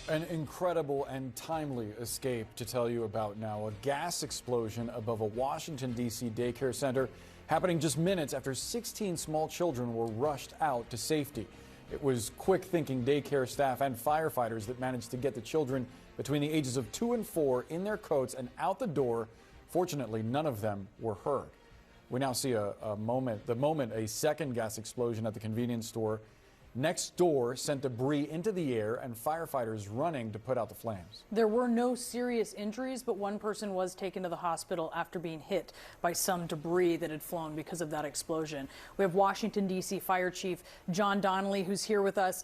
An incredible and timely escape to tell you about now. A gas explosion above a Washington, D.C. daycare center happening just minutes after 16 small children were rushed out to safety. It was quick-thinking daycare staff and firefighters that managed to get the children between the ages of 2 and 4 in their coats and out the door. Fortunately, none of them were hurt. We now see the moment a second gas explosion at the convenience store next door sent debris into the air and firefighters running to put out the flames. There were no serious injuries, but one person was taken to the hospital after being hit by some debris that had flown because of that explosion. We have Washington, D.C. Fire Chief John Donnelly, who's here with us.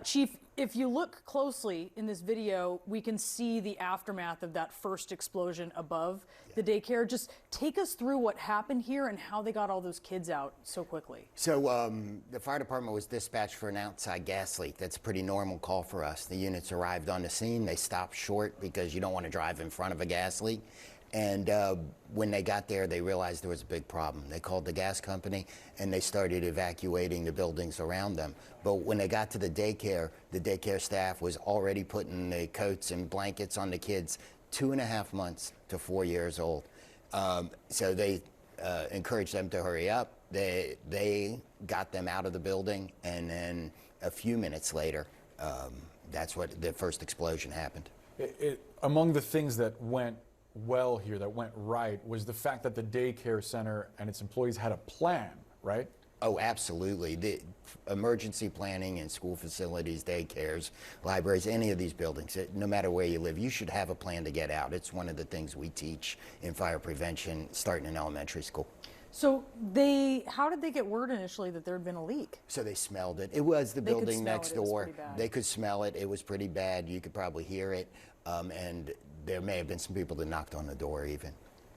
Chief, if you look closely in this video, we can see the aftermath of that first explosion above the daycare. Just take us through what happened here and how they got all those kids out so quickly. So the fire department was dispatched for an outside gas leak. That's a pretty normal call for us. The units arrived on the scene. They stopped short because you don't want to drive in front of a gas leak. And when they got there, they realized there was a big problem. They called the gas company and they started evacuating the buildings around them. But when they got to the daycare staff was already putting the coats and blankets on the kids 2.5 months to 4 years old. So they encouraged them to hurry up. They got them out of the building, and then a few minutes later, that's what the first explosion happened. Among the things that went well here, that went right, was the fact that the daycare center and its employees had a plan, right? Oh, absolutely. The emergency planning in school facilities, daycares, libraries, any of these buildings, no matter where you live, you should have a plan to get out. It's one of the things we teach in fire prevention starting in elementary school. So how did they get word initially that there had been a leak? So they smelled it. It was the building next door. They could smell it. It was pretty bad. You could probably hear it. And there may have been some people that knocked on the door even.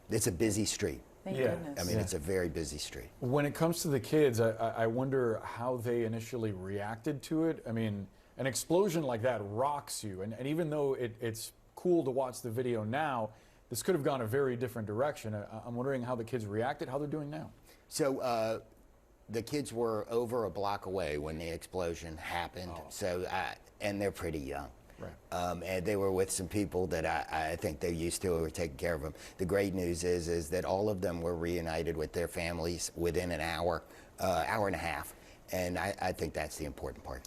It's a busy street. Thank goodness. I mean, it's a very busy street. When it comes to the kids, I wonder how they initially reacted to it. I mean, an explosion like that rocks you. And even though it's cool to watch the video now, this could have gone a very different direction. I'm wondering how the kids reacted, how they're doing now. So the kids were over a block away when the explosion happened. Oh. So, and they're pretty young. Right. And they were with some people that I think they're used to who were taking care of them. The great news is that all of them were reunited with their families within an hour, hour and a half. And I think that's the important part.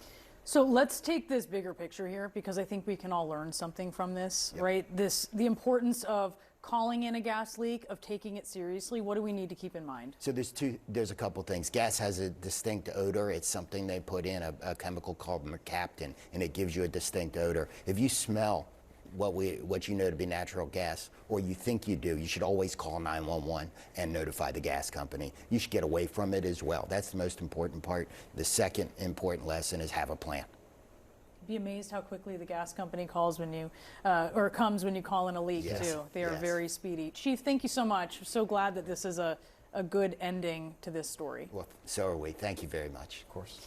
So let's take this bigger picture here, because I think we can all learn something from this, yep. Right? The importance of calling in a gas leak, of taking it seriously. What do we need to keep in mind? So there's a couple things. Gas has a distinct odor. It's something they put in, a chemical called mercaptan, and it gives you a distinct odor. If you smell what you know to be natural gas, or you think you do, you should always call 911 and notify the gas company. You should get away from it as well. That's the most important part. The second important lesson is have a plan. Be amazed how quickly the gas company calls when you, or comes when you call in a leak, yes. Too. They are very speedy. Chief, thank you so much. I'm so glad that this is a good ending to this story. Well, so are we. Thank you very much. Of course.